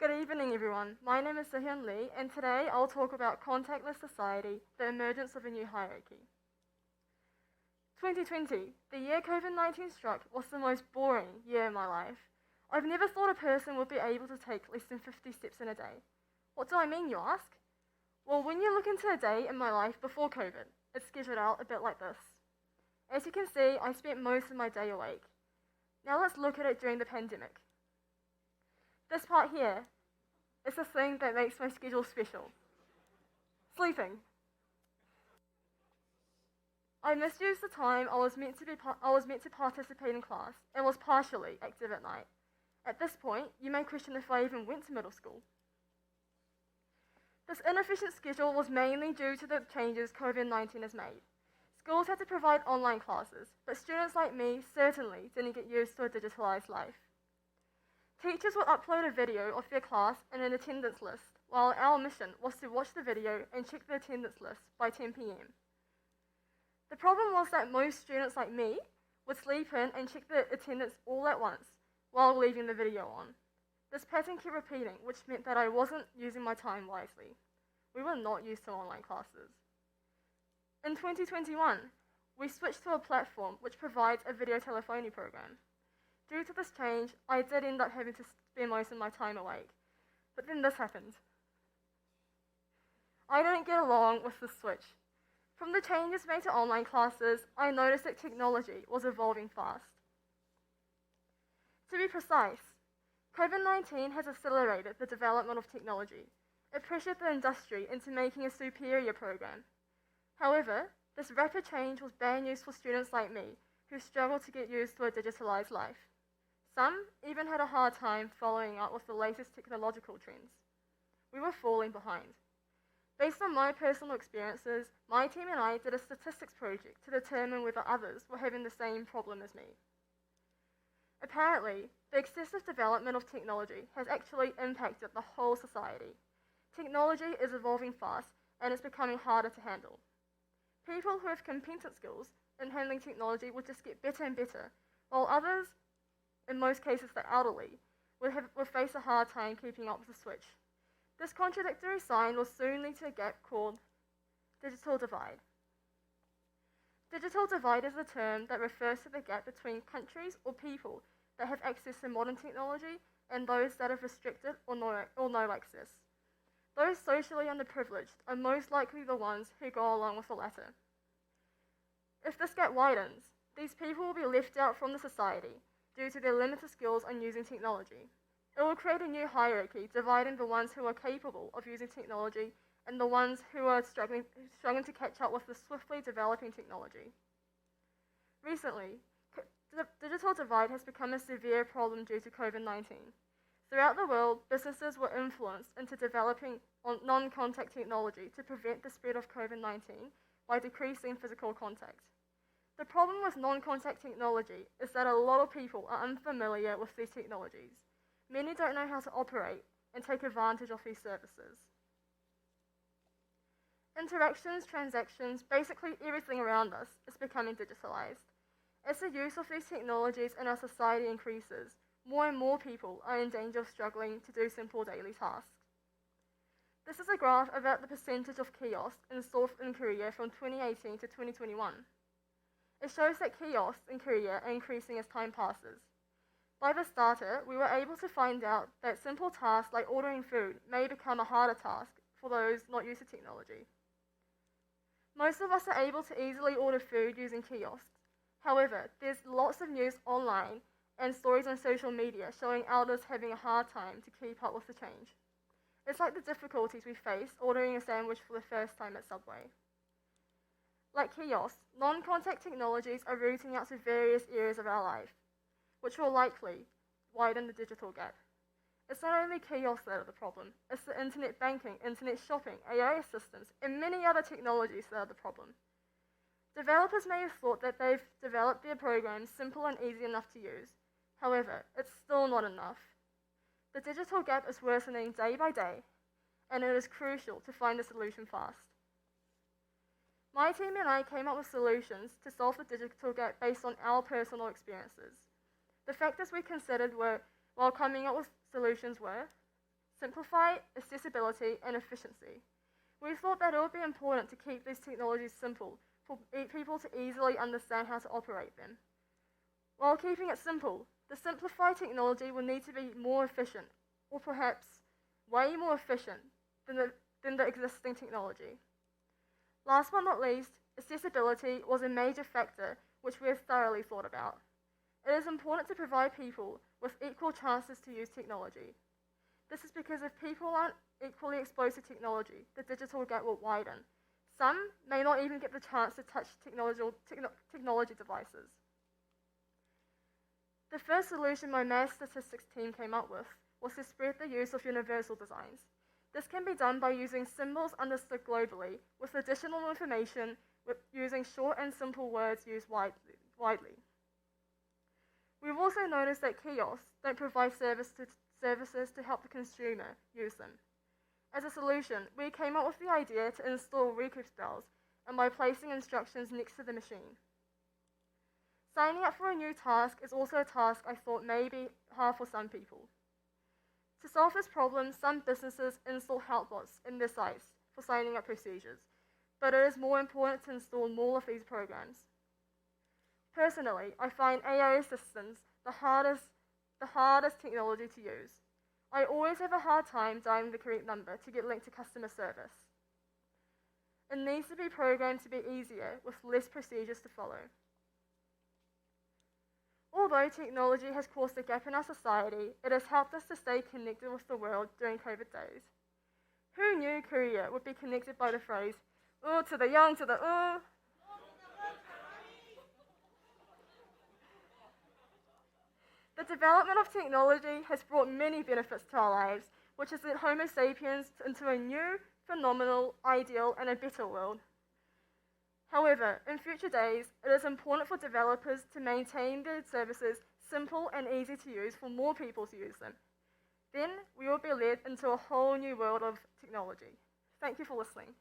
Good evening, everyone. My name is Seohyun and today I'll talk about contactless society, the emergence of a new hierarchy. 2020, the year COVID-19 struck, was the most boring year in my life. I've never thought a person would be able to take less than 50 steps in a day. What do I mean, you ask? Well, when you look into a day in my life before COVID, it's scheduled out a bit like this. As you can see, I spent most of my day awake. Now let's look at it during the pandemic. This part here is the thing that makes my schedule special. Sleeping. I misused the time I was meant to participate in class and was partially active at night. At this point, you may question if I even went to middle school. This inefficient schedule was mainly due to the changes COVID-19 has made. Schools had to provide online classes, but students like me certainly didn't get used to a digitalized life. Teachers would upload a video of their class and an attendance list, while our mission was to watch the video and check the attendance list by 10 p.m. The problem was that most students like me would sleep in and check the attendance all at once while leaving the video on. This pattern kept repeating, which meant that I wasn't using my time wisely. We were not used to online classes. In 2021, we switched to a platform which provides a video telephony program. Due to this change, I did end up having to spend most of my time awake. But then this happened. I didn't get along with the switch. From the changes made to online classes, I noticed that technology was evolving fast. To be precise, COVID-19 has accelerated the development of technology. It pressured the industry into making a superior program. However, this rapid change was bad news for students like me, who struggled to get used to a digitalized life. Some even had a hard time following up with the latest technological trends. We were falling behind. Based on my personal experiences, my team and I did a statistics project to determine whether others were having the same problem as me. Apparently, the excessive development of technology has actually impacted the whole society. Technology is evolving fast and it's becoming harder to handle. People who have competent skills in handling technology would just get better and better, while others, in most cases the elderly, would face a hard time keeping up with the switch. This contradictory sign will soon lead to a gap called digital divide. Digital divide is a term that refers to the gap between countries or people that have access to modern technology and those that have restricted or no access. Those socially underprivileged are most likely the ones who go along with the latter. If this gap widens, these people will be left out from the society due to their limited skills on using technology. It will create a new hierarchy, dividing the ones who are capable of using technology and the ones who are struggling to catch up with the swiftly developing technology. Recently, the digital divide has become a severe problem due to COVID-19. Throughout the world, businesses were influenced into developing non-contact technology to prevent the spread of COVID-19 by decreasing physical contact. The problem with non-contact technology is that a lot of people are unfamiliar with these technologies. Many don't know how to operate and take advantage of these services. Interactions, transactions, basically everything around us is becoming digitalized. As the use of these technologies in our society increases, more and more people are in danger of struggling to do simple daily tasks. This is a graph about the percentage of kiosks installed in Korea from 2018 to 2021. It shows that kiosks in Korea are increasing as time passes. By the starter, we were able to find out that simple tasks like ordering food may become a harder task for those not used to technology. Most of us are able to easily order food using kiosks. However, there's lots of news online and stories on social media showing elders having a hard time to keep up with the change. It's like the difficulties we face ordering a sandwich for the first time at Subway. Like kiosks, non-contact technologies are rooting out to various areas of our life, which will likely widen the digital gap. It's not only kiosks that are the problem, it's the internet banking, internet shopping, AI assistants, and many other technologies that are the problem. Developers may have thought that they've developed their programs simple and easy enough to use. However, it's still not enough. The digital gap is worsening day by day, and it is crucial to find a solution fast. My team and I came up with solutions to solve the digital gap based on our personal experiences. The factors we considered while coming up with solutions were simplify, accessibility, and efficiency. We thought that it would be important to keep these technologies simple for people to easily understand how to operate them. While keeping it simple, the simplified technology will need to be more efficient, or perhaps way more efficient than the existing technology. Last but not least, accessibility was a major factor which we have thoroughly thought about. It is important to provide people with equal chances to use technology. This is because if people aren't equally exposed to technology, the digital gap will widen. Some may not even get the chance to touch technology devices. The first solution my math statistics team came up with was to spread the use of universal designs. This can be done by using symbols understood globally with additional information using short and simple words used widely. We've also noticed that kiosks don't provide services to help the consumer use them. As a solution, we came up with the idea to install request bells and by placing instructions next to the machine. Signing up for a new task is also a task I thought may be hard for some people. To solve this problem, some businesses install helpbots in their sites for signing up procedures, but it is more important to install more of these programs. Personally, I find AI assistants the hardest technology to use. I always have a hard time dialing the correct number to get linked to customer service. It needs to be programmed to be easier with less procedures to follow. Although technology has caused a gap in our society, it has helped us to stay connected with the world during COVID days. Who knew Korea would be connected by the phrase, "Oo to the young to the oo"? The development of technology has brought many benefits to our lives, which has led Homo sapiens into a new, phenomenal, ideal, and a better world. However, in future days, it is important for developers to maintain their services simple and easy to use for more people to use them. Then we will be led into a whole new world of technology. Thank you for listening.